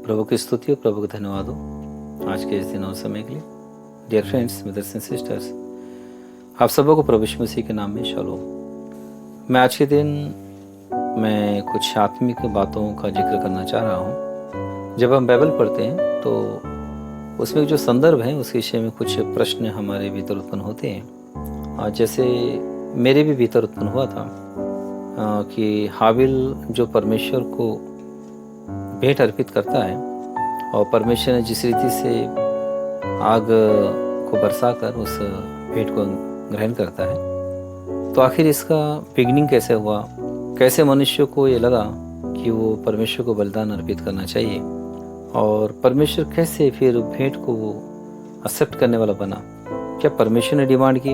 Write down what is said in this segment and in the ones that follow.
प्रभु की स्तुति और प्रभु का धन्यवाद हो आज के इस दिन और समय के लिए। Dear friends, brothers and sisters, आप सबों को प्रभु यीशु मसीह के नाम में शालोम। मैं आज के दिन कुछ आत्मिक बातों का जिक्र करना चाह रहा हूँ। जब हम बाइबल पढ़ते हैं तो उसमें जो संदर्भ है उसके विषय में कुछ प्रश्न हमारे भीतर उत्पन्न होते हैं। जैसे मेरे भी भीतर उत्पन्न हुआ था कि हाबिल जो परमेश्वर को भेंट अर्पित करता है और परमेश्वर ने जिस रीति से आग को बरसाकर उस भेंट को ग्रहण करता है, तो आखिर इसका बिगिनिंग कैसे हुआ, कैसे मनुष्य को ये लगा कि वो परमेश्वर को बलिदान अर्पित करना चाहिए और परमेश्वर कैसे फिर भेंट को वो एक्सेप्ट करने वाला बना। क्या परमेश्वर ने डिमांड की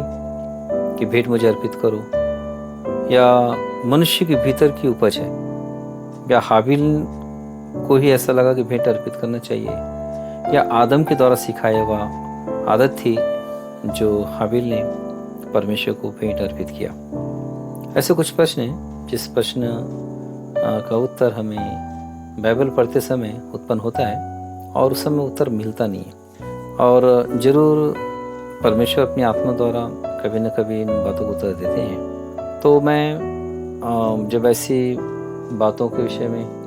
कि भेंट मुझे अर्पित करो, या मनुष्य के भीतर की उपज है, या हाबिल को ही ऐसा लगा कि भेंट अर्पित करना चाहिए, या आदम के द्वारा सिखाया हुआ आदत थी जो हाबिल ने परमेश्वर को भेंट अर्पित किया। ऐसे कुछ प्रश्न हैं जिस प्रश्न का उत्तर हमें बाइबल पढ़ते समय उत्पन्न होता है और उस समय उत्तर मिलता नहीं है। और ज़रूर परमेश्वर अपनी आत्मा द्वारा कभी न कभी इन बातों को उत्तर देते हैं। तो मैं जब ऐसी बातों के विषय में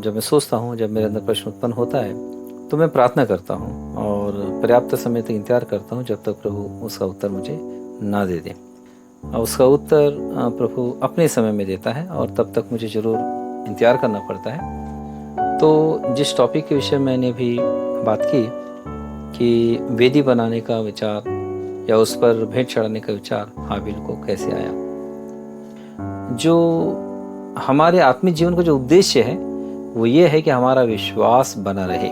जब मैं सोचता हूँ, जब मेरे अंदर प्रश्न उत्पन्न होता है, तो मैं प्रार्थना करता हूँ और पर्याप्त समय तक इंतजार करता हूँ जब तक प्रभु उसका उत्तर मुझे ना दे दे। उसका उत्तर प्रभु अपने समय में देता है और तब तक मुझे ज़रूर इंतजार करना पड़ता है। तो जिस टॉपिक के विषय मैंने भी बात की कि वेदी बनाने का विचार या उस पर भेंट चढ़ाने का विचार हाबिल को कैसे आया, जो हमारे आत्मिक जीवन का जो उद्देश्य है वो ये है कि हमारा विश्वास बना रहे।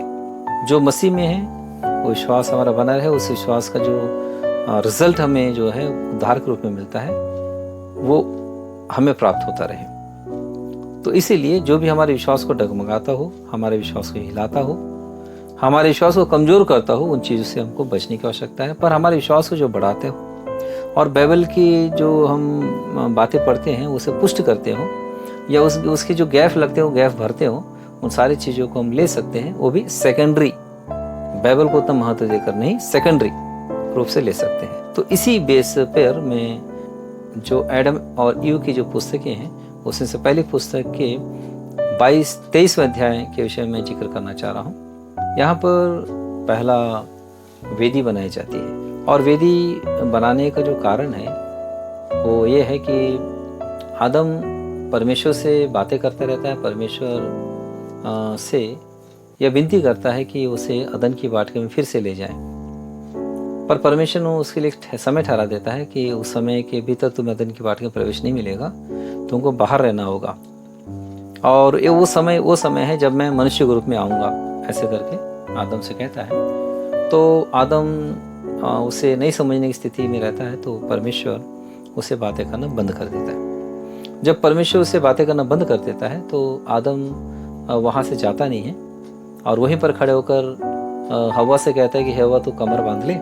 जो मसीह में है वो विश्वास हमारा बना रहे, उस विश्वास का जो रिजल्ट हमें जो है उद्धार के रूप में मिलता है वो हमें प्राप्त होता रहे। तो इसीलिए जो भी हमारे विश्वास को डगमगाता हो, हमारे विश्वास को हिलाता हो, हमारे विश्वास को कमज़ोर करता हो, उन चीज़ों से हमको बचने की आवश्यकता है। पर हमारे विश्वास को जो बढ़ाते हो और बाइबल की जो हम बातें पढ़ते हैं उसे पुष्ट करते हो, या उसके जो गैप लगते हो गैप भरते हो, उन सारी चीज़ों को हम ले सकते हैं। वो भी सेकेंडरी, बाइबल को उतना महत्व देकर नहीं, सेकेंडरी रूप से ले सकते हैं। तो इसी बेस पर मैं जो एडम और ईव की जो पुस्तकें हैं उसमें से पहली पुस्तक के 22-23वें अध्याय के विषय में जिक्र करना चाह रहा हूँ। यहाँ पर पहला वेदी बनाई जाती है और वेदी बनाने का जो कारण है वो ये है कि आदम परमेश्वर से बातें करता रहता है, परमेश्वर से यह विनती करता है कि उसे अदन की वाटिका में फिर से ले जाए, पर परमेश्वर ने उसके लिए समय ठहरा देता है कि उस समय के भीतर तुम्हें अदन की वाटिका में प्रवेश नहीं मिलेगा, तुमको बाहर रहना होगा। और ये वो समय है जब मैं मनुष्य के रूप में आऊँगा, ऐसे करके आदम से कहता है। तो आदम उसे नहीं समझने की स्थिति में रहता है, तो परमेश्वर उसे बातें करना बंद कर देता है। जब परमेश्वर उससे बातें करना बंद कर देता है तो आदम वहाँ से जाता नहीं है और वहीं पर खड़े होकर हवा से कहता है कि हवा तू कमर बांध ले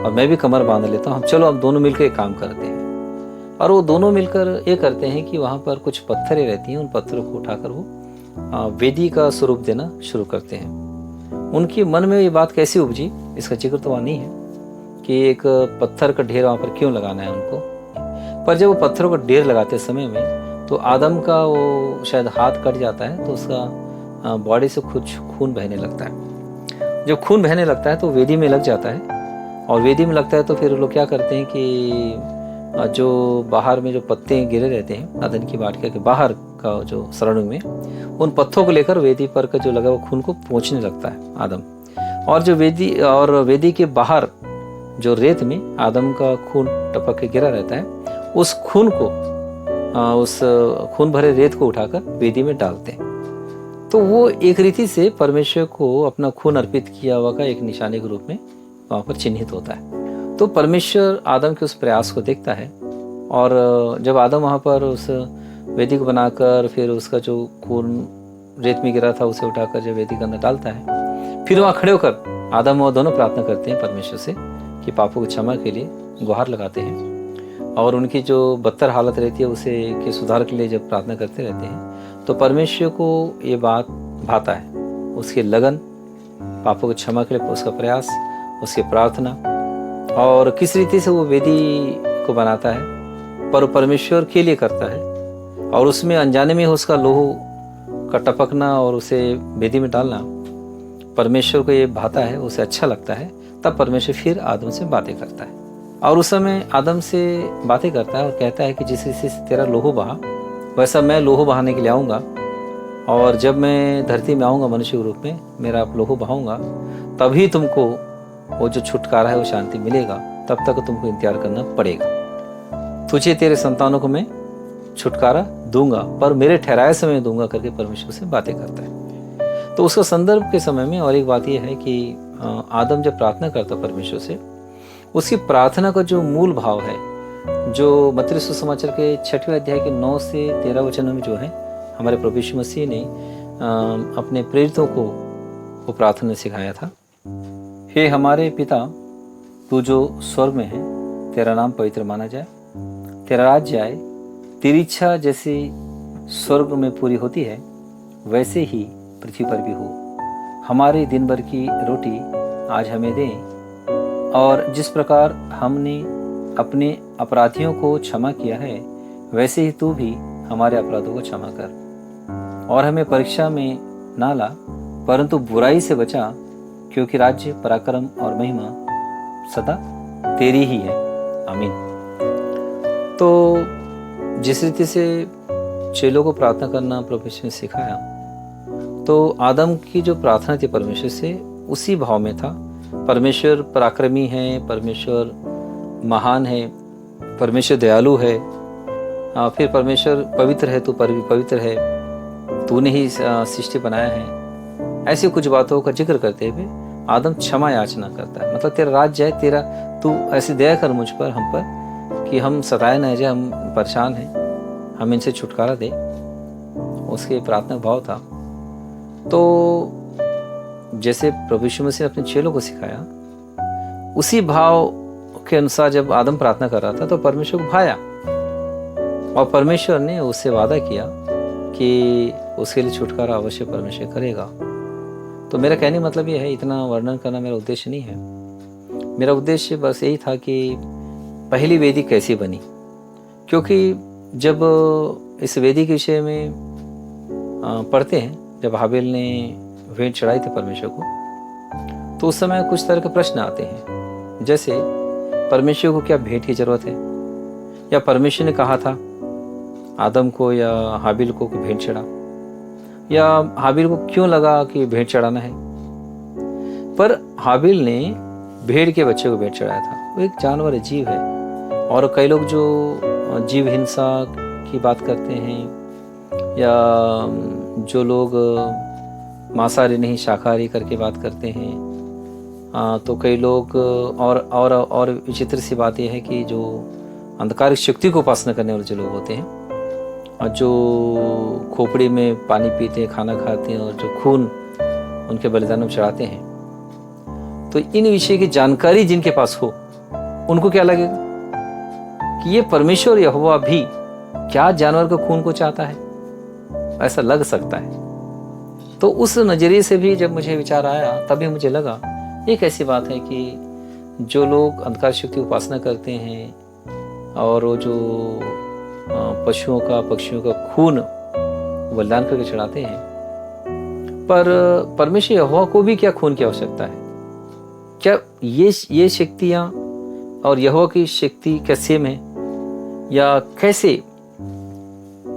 और मैं भी कमर बांध लेता हूँ, चलो अब दोनों मिलकर एक काम करते हैं। और वो दोनों मिलकर ये करते हैं कि वहाँ पर कुछ पत्थरें रहती हैं, उन पत्थरों को उठाकर वो वेदी का स्वरूप देना शुरू करते हैं। उनके मन में ये बात कैसी उपजी, इसका जिक्र तो वहाँ नहीं है कि एक पत्थर का ढेर वहाँ पर क्यों लगाना है उनको। पर जब वो पत्थरों का ढेर लगाते समय में तो आदम का वो शायद हाथ कट जाता है, तो उसका बॉडी से कुछ खून बहने लगता है। जब खून बहने लगता है तो वेदी में लग जाता है, और वेदी में लगता है तो फिर लोग क्या करते हैं कि जो बाहर में जो पत्ते गिरे रहते हैं अदन की वाटिका के बाहर का जो सराउंडिंग में, उन पत्थों को लेकर वेदी पर का जो लगा वो खून को पोंछने लगता है आदम। और जो वेदी के बाहर जो रेत में आदम का खून टपक के गिरा रहता है, उस खून को उस खून भरे रेत को उठाकर वेदी में डालते हैं। तो वो एक रीति से परमेश्वर को अपना खून अर्पित किया हुआ का एक निशाने के रूप में वहाँ पर चिन्हित होता है। तो परमेश्वर आदम के उस प्रयास को देखता है, और जब आदम वहाँ पर उस वेदी को बनाकर फिर उसका जो खून रेत में गिरा था उसे उठाकर जब वेदी के अंदर डालता है, फिर वहाँ खड़े होकर आदम और दोनों प्रार्थना करते हैं परमेश्वर से कि पापों की क्षमा के लिए गुहार लगाते हैं, और उनकी जो बदतर हालत रहती है उसे के सुधार के लिए जब प्रार्थना करते रहते हैं, तो परमेश्वर को ये बात भाता है उसकी लगन, पापों को क्षमा के लिए उसका प्रयास, उसकी प्रार्थना, और किस रीति से वो वेदी को बनाता है पर परमेश्वर के लिए करता है, और उसमें अनजाने में उसका लोहू का टपकना और उसे वेदी में डालना परमेश्वर को ये भाता है, उसे अच्छा लगता है। तब परमेश्वर फिर आदम से बातें करता है, और उस समय आदम से बातें करता है और कहता है कि जिस रीति से तेरा लोहू बहा वैसा मैं लोहू बहाने के लिए आऊँगा, और जब मैं धरती में आऊँगा मनुष्य के रूप में, मेरा लोहू बहाऊँगा, तभी तुमको वो जो छुटकारा है वो शांति मिलेगा। तब तक तुमको इंतजार करना पड़ेगा। तुझे तेरे संतानों को मैं छुटकारा दूंगा, पर मेरे ठहराए समय दूंगा करके परमेश्वर से बातें करता है। तो उसका संदर्भ के समय में और एक बात यह है कि आदम जब प्रार्थना करता परमेश्वर से, उसकी प्रार्थना का जो मूल भाव है, जो मत्ती सुसमाचार के 6वें अध्याय के 9 से 13 वचनों में जो है, हमारे प्रभु यीशु मसीह ने अपने प्रेरितों को वो प्रार्थना सिखाया था। हे हमारे पिता, तू जो स्वर्ग में है, तेरा नाम पवित्र माना जाए, तेरा राज्य आए, तेरी इच्छा जैसे स्वर्ग में पूरी होती है वैसे ही पृथ्वी पर भी हो। हमारे दिन भर की रोटी आज हमें दें, और जिस प्रकार हमने अपने अपराधियों को क्षमा किया है वैसे ही तू भी हमारे अपराधों को क्षमा कर, और हमें परीक्षा में ना ला परंतु बुराई से बचा, क्योंकि राज्य, पराक्रम और महिमा सदा तेरी ही है। आमीन। तो जिस रीति से चेलों को प्रार्थना करना प्रभु यीशु ने सिखाया, तो आदम की जो प्रार्थना थी परमेश्वर से उसी भाव में था। परमेश्वर पराक्रमी है, परमेश्वर महान है, परमेश्वर दयालु है, फिर परमेश्वर पवित्र है, तू पवित्र है, तूने ही सृष्टि बनाया है। ऐसी कुछ बातों का जिक्र करते हुए आदम क्षमा याचना करता है, मतलब तेरा राज्य है, तेरा तू ऐसी दया कर मुझ पर, हम पर, कि हम सताए न जाए, हम परेशान हैं, हम इनसे छुटकारा दे। उसके प्रार्थना भाव था। तो जैसे प्रभु यीशु मसीह ने अपने चेलों को सिखाया, उसी भाव के अनुसार जब आदम प्रार्थना कर रहा था तो परमेश्वर को भाया, और परमेश्वर ने उससे वादा किया कि उसके लिए छुटकारा अवश्य परमेश्वर करेगा। तो मेरा कहने का मतलब ये है, इतना वर्णन करना मेरा उद्देश्य नहीं है। मेरा उद्देश्य बस यही था कि पहली वेदी कैसी बनी, क्योंकि जब इस वेदी के विषय में पढ़ते हैं, जब हाबिल ने भेंट चढ़ाई थी परमेश्वर को, तो उस समय कुछ तरह के प्रश्न आते हैं, जैसे परमेश्वर को क्या भेंट की जरूरत है, या परमेश्वर ने कहा था आदम को या हाबिल को भेंट चढ़ा, या हाबिल को क्यों लगा कि भेंट चढ़ाना है। पर हाबिल ने भेड़ के बच्चे को भेंट चढ़ाया था। वो एक जानवर है, जीव है, और कई लोग जो जीव हिंसा की बात करते हैं, या जो लोग मांसाहारी नहीं शाकाहारी करके बात करते हैं, तो कई लोग और विचित्र सी बात यह है कि जो अंधकार शक्ति को उपासना करने वाले जो लोग होते हैं, और जो खोपड़ी में पानी पीते हैं, खाना खाते हैं, और जो खून उनके बलिदानों में चढ़ाते हैं, तो इन विषय की जानकारी जिनके पास हो, उनको क्या लगेगा कि ये परमेश्वर यहोवा भी क्या जानवर के खून को चाहता है, ऐसा लग सकता है। तो उस नजरिए से भी जब मुझे विचार आया, तभी मुझे लगा एक ऐसी बात है कि जो लोग अंधकार शक्ति उपासना करते हैं, और वो जो पशुओं का, पक्षियों का खून बलिदान करके चढ़ाते हैं, पर परमेश्वर यहोवा को भी क्या खून की आवश्यकता है? क्या ये शक्तियां और यहोवा की शक्ति क्या सेम है, या कैसे,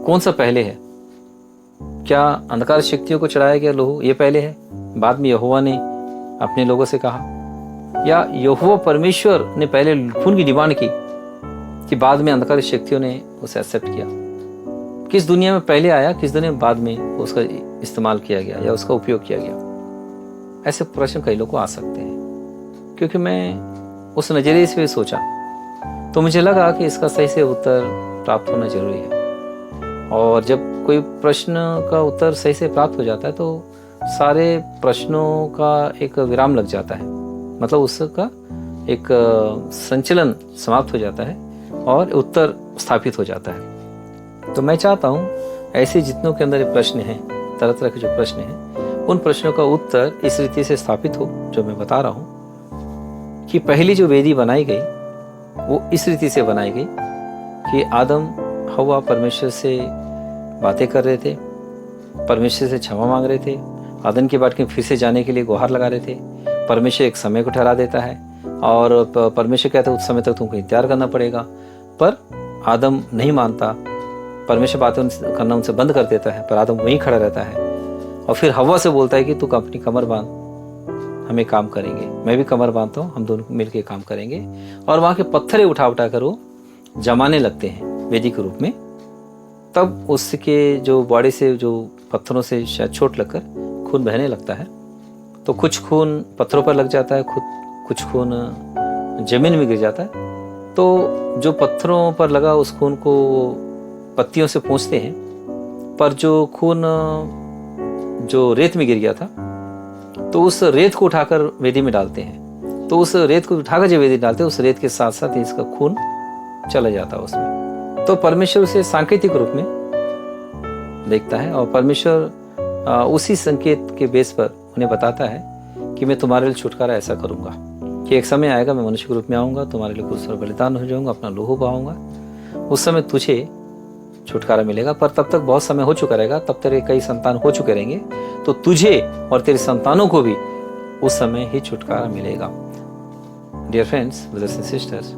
कौन सा पहले है? क्या अंधकार शक्तियों को चढ़ाया गया लोहू ये पहले है, बाद में यहोवा ने अपने लोगों से कहा, या यहोवा परमेश्वर ने पहले खून की डिमांड की कि बाद में अंधकार शक्तियों ने उसे एक्सेप्ट किया? किस दुनिया में पहले आया, किस दुनिया में बाद में उसका इस्तेमाल किया गया या उसका उपयोग किया गया? ऐसे प्रश्न कई लोगों को आ सकते हैं। क्योंकि मैं उस नजरिए से भी सोचा, तो मुझे लगा कि इसका सही से उत्तर प्राप्त होना जरूरी है। और जब कोई प्रश्न का उत्तर सही से प्राप्त हो जाता है तो सारे प्रश्नों का एक विराम लग जाता है, मतलब उसका एक संचलन समाप्त हो जाता है और उत्तर स्थापित हो जाता है। तो मैं चाहता हूँ ऐसे जितनों के अंदर ये प्रश्न हैं, तरह तरह के जो प्रश्न हैं, उन प्रश्नों का उत्तर इस रीति से स्थापित हो जो मैं बता रहा हूँ कि पहली जो वेदी बनाई गई वो इस रीति से बनाई गई कि आदम हवा परमेश्वर से बातें कर रहे थे, परमेश्वर से क्षमा मांग रहे थे, आदम के बाट के फिर से जाने के लिए गुहार लगा रहे थे। परमेश्वर एक समय को ठहरा देता है और परमेश्वर कहता है उस समय तक तुमको इंतजार करना पड़ेगा, पर आदम नहीं मानता। परमेश्वर बातें करना उनसे बंद कर देता है, पर आदम वहीं खड़ा रहता है और फिर हवा से बोलता है कि तू अपनी कमर बांध, हम एक काम करेंगे, मैं भी कमर बांधता हूँ, हम दोनों मिलकर काम करेंगे। और वहाँ के पत्थर उठा उठा कर वो जमाने लगते हैं वेदी के रूप में। तब उसके जो बॉडी से जो पत्थरों से शायद चोट लगकर खून बहने लगता है, तो कुछ खून पत्थरों पर लग जाता है, कुछ खून जमीन में गिर जाता है। तो जो पत्थरों पर लगा उस खून को पत्तियों से पोंछते हैं, पर जो खून जो रेत में गिर गया था तो उस रेत को उठाकर वेदी में डालते हैं। तो उस रेत को उठाकर जब वेदी डालते हैं उस रेत के साथ साथ इसका खून चला जाता है उसमें। तो परमेश्वर उसे सांकेतिक रूप में देखता है और परमेश्वर उसी संकेत के बेस पर उन्हें बताता है कि मैं तुम्हारे लिए छुटकारा ऐसा करूंगा कि एक समय आएगा, मैं मनुष्य के रूप में आऊंगा, तुम्हारे लिए कुछ बलिदान हो जाऊंगा, अपना लोहू बहाऊंगा, उस समय तुझे छुटकारा मिलेगा। पर तब तक बहुत समय हो चुका रहेगा, तब तेरे कई संतान हो चुके रहेंगे, तो तुझे और तेरे संतानों को भी उस समय ही छुटकारा मिलेगा। Dear friends, brothers and sisters,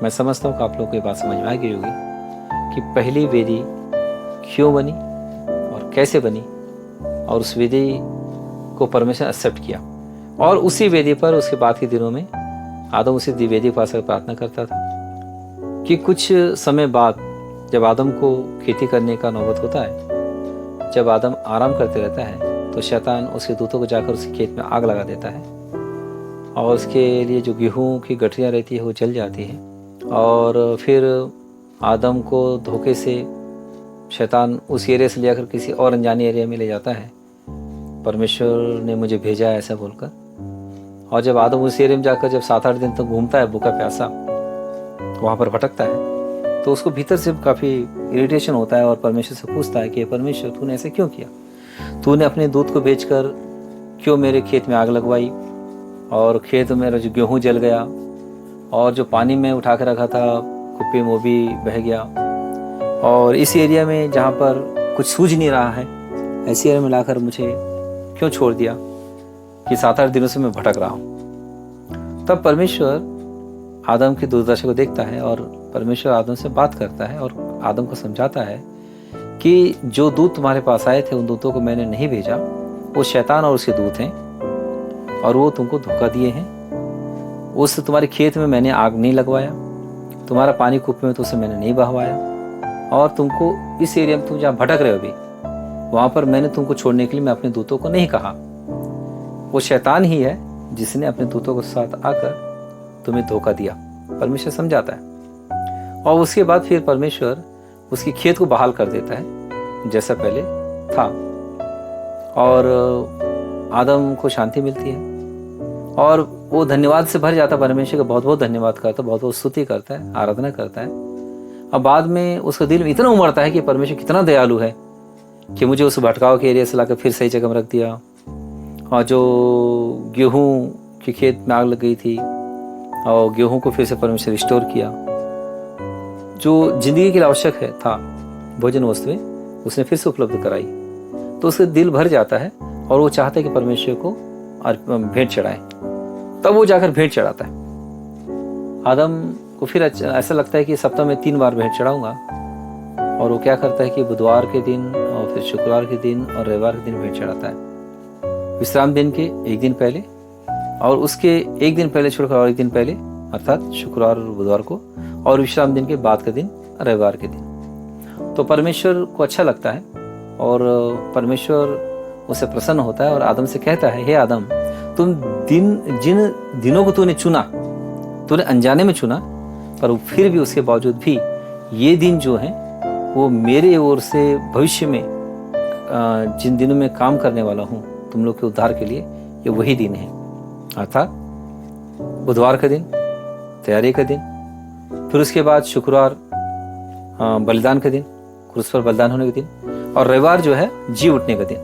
मैं समझता हूँ कि आप लोगों को ये बात समझ में आ गई होगी कि पहली वेदी क्यों बनी और कैसे बनी, और उस वेदी को परमेश्वर एक्सेप्ट किया। और उसी वेदी पर उसके बाद के दिनों में आदम उसी वेदी के पास प्रार्थना करता था कि कुछ समय बाद जब आदम को खेती करने का नौबत होता है, जब आदम आराम करते रहता है, तो शैतान उसके दूतों को जाकर उसके खेत में आग लगा देता है और उसके लिए जो गेहूं की गठरियाँ रहती है वो जल जाती है। और फिर आदम को धोखे से शैतान उस एरिया से लेकर किसी और अनजाने एरिया में ले जाता है, परमेश्वर ने मुझे भेजा है ऐसा बोलकर। और जब आदम उस एरिया में जाकर जब 7-8 दिन तक घूमता है भूखा प्यासा, वहाँ पर भटकता है, तो उसको भीतर से काफ़ी इरिटेशन होता है और परमेश्वर से पूछता है कि परमेश्वर तूने ऐसे क्यों किया, तूने अपने दूध को बेचकर क्यों मेरे खेत में आग लगवाई, और खेत में मेरा जो गेहूँ जल गया, और जो पानी में उठा कर रखा था कुप्पी में वो भी बह गया, और इस एरिया में जहाँ पर कुछ सूझ नहीं रहा है ऐसे एरिया में लाकर मुझे क्यों छोड़ दिया कि 7-8 दिनों से मैं भटक रहा हूँ। तब परमेश्वर आदम की दुर्दशा को देखता है और परमेश्वर आदम से बात करता है और आदम को समझाता है कि जो दूत तुम्हारे पास आए थे उन दूतों को मैंने नहीं भेजा, वो शैतान और उसके दूत हैं और वो तुमको धोखा दिए हैं। उस तुम्हारे खेत में मैंने आग नहीं लगवाया, तुम्हारा पानी कुप्पे में तो उसे मैंने नहीं बहवाया, और तुमको इस एरिया में तुम जहाँ भटक रहे हो अभी वहाँ पर मैंने तुमको छोड़ने के लिए मैं अपने दूतों को नहीं कहा। वो शैतान ही है जिसने अपने दूतों के साथ आकर तुम्हें धोखा दिया, परमेश्वर समझाता है। और उसके बाद फिर परमेश्वर उसकी खेत को बहाल कर देता है जैसा पहले था, और आदम को शांति मिलती है और वो धन्यवाद से भर जाता है, परमेश्वर का बहुत बहुत धन्यवाद करता है, बहुत बहुत स्तुति करता है, आराधना करता है। अब बाद में उसका दिल में इतना उमड़ता है कि परमेश्वर कितना दयालु है कि मुझे उस भटकाव के एरिया से लाकर फिर सही जगह में रख दिया, और जो गेहूँ की खेत में आग लग गई थी और गेहूं को फिर से परमेश्वर रिस्टोर किया, जो जिंदगी के लिए आवश्यक है था भोजन वस्तुएं उसने फिर से उपलब्ध कराई। तो उसका दिल भर जाता है और वो चाहता है कि परमेश्वर को भेंट चढ़ाए। तब वो जाकर भेंट चढ़ाता है। आदम को फिर ऐसा लगता है कि सप्ताह में 3 बार भेंट चढ़ाऊंगा, और वो क्या करता है कि बुधवार के दिन और फिर शुक्रवार के दिन और रविवार के दिन भेंट चढ़ाता है, विश्राम दिन के एक दिन पहले और उसके एक दिन पहले छोड़कर और एक दिन पहले, अर्थात शुक्रवार और बुधवार को, और विश्राम दिन के बाद के दिन रविवार के दिन। तो परमेश्वर को अच्छा लगता है और परमेश्वर उससे प्रसन्न होता है और आदम से कहता है, हे आदम, तुम जिन दिनों को तूने चुना, तूने अनजाने में चुना, पर फिर भी उसके बावजूद भी ये दिन जो है वो मेरे ओर से भविष्य में जिन दिनों में काम करने वाला हूँ तुम लोग के उद्धार के लिए, ये वही दिन है। अर्थात बुधवार का दिन तैयारी का दिन, फिर उसके बाद शुक्रवार बलिदान का दिन, क्रूस पर बलिदान होने का दिन, और रविवार जो है जी उठने का दिन।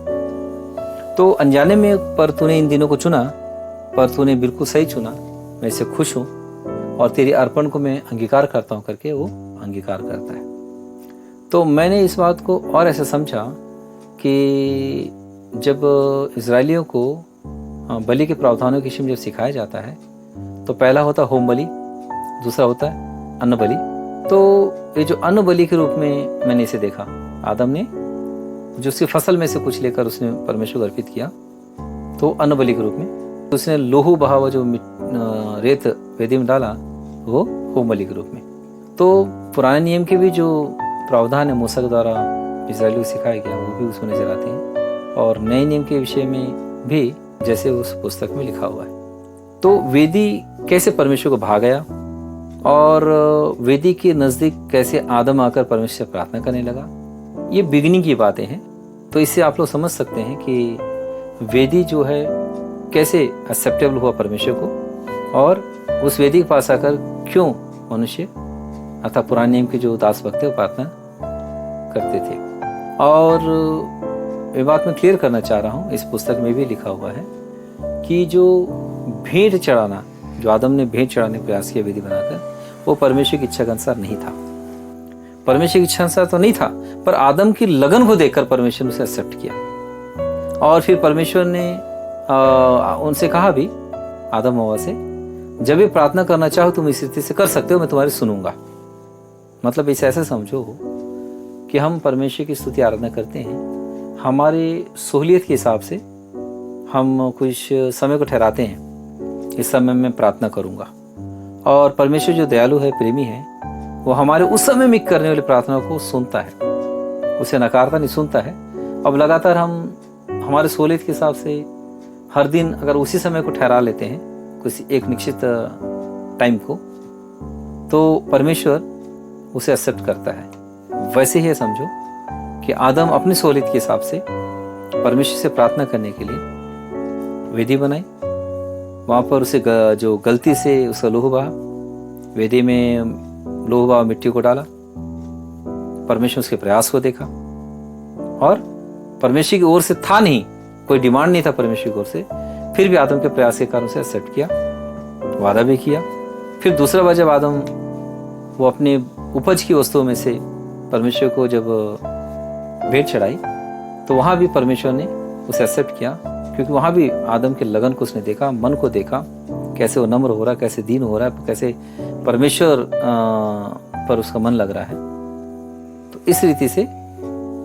तो अनजाने में पर तूने इन दिनों को चुना, पर तूने बिल्कुल सही चुना, मैं इससे खुश हूँ और तेरी अर्पण को मैं अंगीकार करता हूँ करके वो अंगीकार करता है। तो मैंने इस बात को और ऐसा समझा कि जब इजरायलियों को बलि के प्रावधानों के विषय में जब सिखाया जाता है तो पहला होता है होम बलि, दूसरा होता है अन्न बलि। तो ये जो अन्न बलि के रूप में मैंने इसे देखा, आदम ने जो उसकी फसल में से कुछ लेकर उसने परमेश्वर को अर्पित किया, तो अन्न बलि के रूप में उसने लोहू बहा हुआ जो रेत वेदी में डाला, वो होम बलि के रूप में। तो पुराने नियम के भी जो प्रावधान है मूसा के द्वारा इजराइलियों को सिखाया गया, वो भी उसमें नजर आते हैं, और नए नियम के विषय में भी जैसे उस पुस्तक में लिखा हुआ है। तो वेदी कैसे परमेश्वर को भा गया और वेदी के नजदीक कैसे आदम आकर परमेश्वर से प्रार्थना करने लगा, ये बिगिनिंग की बातें हैं। तो इससे आप लोग समझ सकते हैं कि वेदी जो है कैसे एक्सेप्टेबल हुआ परमेश्वर को, और उस वेदी के पास आकर क्यों मनुष्य अर्थात पुराने नियम के जो दास भक्त थे वो प्रार्थना करते थे। और ये बात मैं क्लियर करना चाह रहा हूँ, इस पुस्तक में भी लिखा हुआ है कि जो भेंट चढ़ाना, जो आदम ने भेंट चढ़ाने का प्रयास किया वेदी बनाकर, वो परमेश्वर की इच्छा के अनुसार नहीं था। परमेश्वर की इच्छा अनुसार तो नहीं था, पर आदम की लगन को देखकर परमेश्वर ने उसे एक्सेप्ट किया। और फिर परमेश्वर ने उनसे कहा भी, आदम हवा से, जब भी प्रार्थना करना चाहो तुम इस रीति से कर सकते हो, मैं तुम्हारी सुनूंगा। मतलब इसे ऐसे समझो कि हम परमेश्वर की स्तुति आराधना करते हैं, हमारे सहूलियत के हिसाब से हम कुछ समय को ठहराते हैं, इस समय में प्रार्थना करूंगा। और परमेश्वर जो दयालु है, प्रेमी है, वो हमारे उस समय में करने वाली प्रार्थना को सुनता है, उसे नकारता नहीं, सुनता है। अब लगातार हम हमारे सहूलियत के हिसाब से हर दिन अगर उसी समय को ठहरा लेते हैं, किसी एक निश्चित टाइम को, तो परमेश्वर उसे एक्सेप्ट करता है। वैसे ही समझो कि आदम अपनी सहूलियत के हिसाब से परमेश्वर से प्रार्थना करने के लिए वेदी बनाई, वहाँ पर उसे जो गलती से उसका लोह बहा, वेदी में लोह बहा मिट्टी को डाला, परमेश्वर उसके प्रयास को देखा, और परमेश्वर की ओर से था नहीं, कोई डिमांड नहीं था परमेश्वर की ओर से, फिर भी आदम के प्रयास के कारण उसे एक्सेप्ट किया, वादा भी किया। फिर दूसरा बार जब आदम वो अपने उपज की वस्तुओं में से परमेश्वर को जब भेंट चढ़ाई, तो वहाँ भी परमेश्वर ने उसे एक्सेप्ट किया, क्योंकि वहाँ भी आदम के लगन को उसने देखा, मन को देखा, कैसे वो नम्र हो रहा है, कैसे दीन हो रहा है, कैसे परमेश्वर पर उसका मन लग रहा है। तो इस रीति से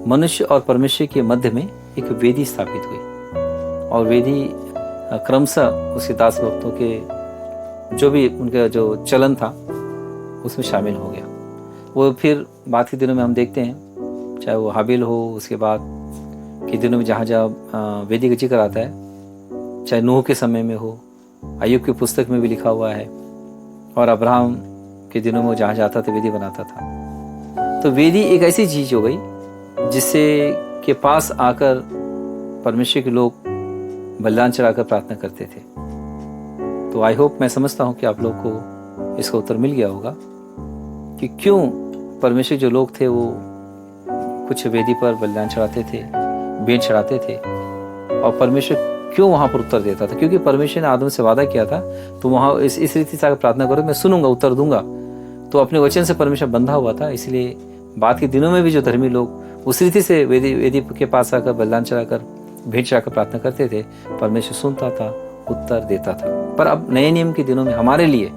मनुष्य और परमेश्वर के मध्य में एक वेदी स्थापित हुई, और वेदी क्रमशः उसके दास भक्तों के जो भी उनका जो चलन था उसमें शामिल हो गया। वो फिर बाद के दिनों में हम देखते हैं, चाहे वो हाबिल हो, उसके बाद के दिनों में जहाँ जहाँ वेदी का जिक्र आता है, चाहे नूह के समय में हो, अय्यूब की पुस्तक में भी लिखा हुआ है, और अब्राहम के दिनों में जहाँ जाता था वेदी बनाता था। तो वेदी एक ऐसी चीज हो गई जिससे के पास आकर परमेश्वर के लोग बलिदान चढ़ाकर प्रार्थना करते थे। तो आई होप, मैं समझता हूँ कि आप लोग को इसका उत्तर मिल गया होगा कि क्यों परमेश्वर जो लोग थे वो कुछ वेदी पर बलिदान चढ़ाते थे, भेंट चढ़ाते थे, और परमेश्वर क्यों वहां पर उत्तर देता था, क्योंकि परमेश्वर ने आदम से वादा किया था, तो वहां इस रीति से प्रार्थना करो, मैं सुनूंगा, उत्तर दूंगा। तो अपने वचन से परमेश्वर बंधा हुआ था, इसलिए बाद के दिनों में भी जो धर्मी लोग उस रीति से वेदी के पास आकर बलिदान चढ़ाकर भेंट चढ़ाकर प्रार्थना करते थे, परमेश्वर सुनता था, उत्तर देता था। पर अब नए नियम के दिनों में हमारे लिए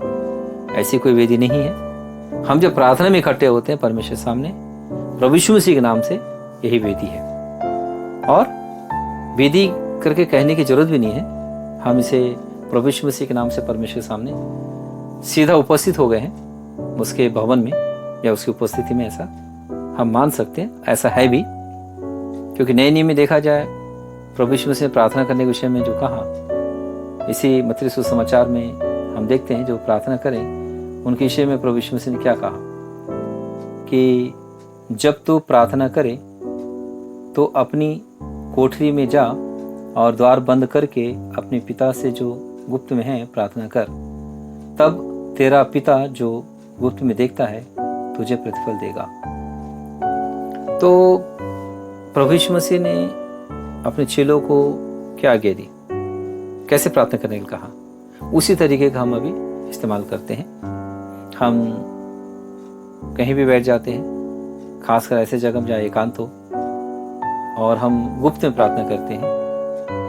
ऐसी कोई वेदी नहीं है। हम जब प्रार्थना में इकट्ठे होते हैं परमेश्वर सामने, प्रभु यीशु मसीह के नाम से, यही वेदी है। और वेदी करके कहने की जरूरत भी नहीं है, हम इसे प्रभु यीशु मसीह के नाम से परमेश्वर के सामने सीधा उपस्थित हो गए हैं उसके भवन में या उसकी उपस्थिति में, ऐसा हम मान सकते हैं। ऐसा है भी, क्योंकि नए नियम में देखा जाए प्रभु यीशु मसीह ने प्रार्थना करने के विषय में जो कहा, इसी मत्ती सुसमाचार में हम देखते हैं, जो प्रार्थना करें उनके विषय में प्रभु यीशु मसीह ने क्या कहा कि जब तू प्रार्थना करे तो अपनी कोठरी में जा और द्वार बंद करके अपने पिता से जो गुप्त में है प्रार्थना कर, तब तेरा पिता जो गुप्त में देखता है तुझे प्रतिफल देगा। तो प्रभु यीशु मसीह ने अपने चेलों को क्या आज्ञा दी, कैसे प्रार्थना करने को कहा, उसी तरीके का हम अभी इस्तेमाल करते हैं। हम कहीं भी बैठ जाते हैं, खासकर ऐसे जगह में जहाँ एकांत हो, और हम गुप्त में प्रार्थना करते हैं।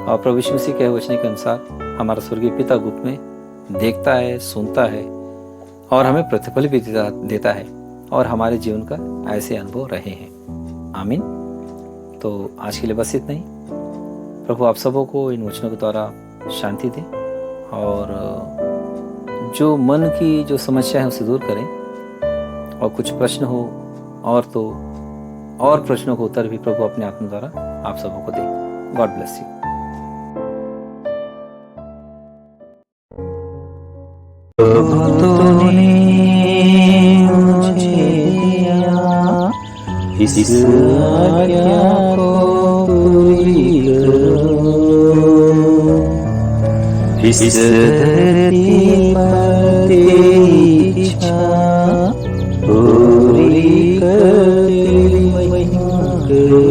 और प्रभु यीशु मसीह के वचन के अनुसार हमारा स्वर्गीय पिता गुप्त में देखता है, सुनता है और हमें प्रतिफल भी देता है, और हमारे जीवन का ऐसे अनुभव रहे हैं। आमीन। तो आज के लिए बस इतना ही। प्रभु आप सबों को इन वचनों के द्वारा शांति दे, और जो मन की जो समस्या है उसे दूर करें, और कुछ प्रश्न हो और तो और प्रश्नों को उत्तर भी प्रभु अपने आत्मा द्वारा आप सबों को दे। God bless you. तूने मुझे दिया इस आज्ञा को पूरी करो, इस धरती पर तेरी इच्छा पूरी कर महिमा करो।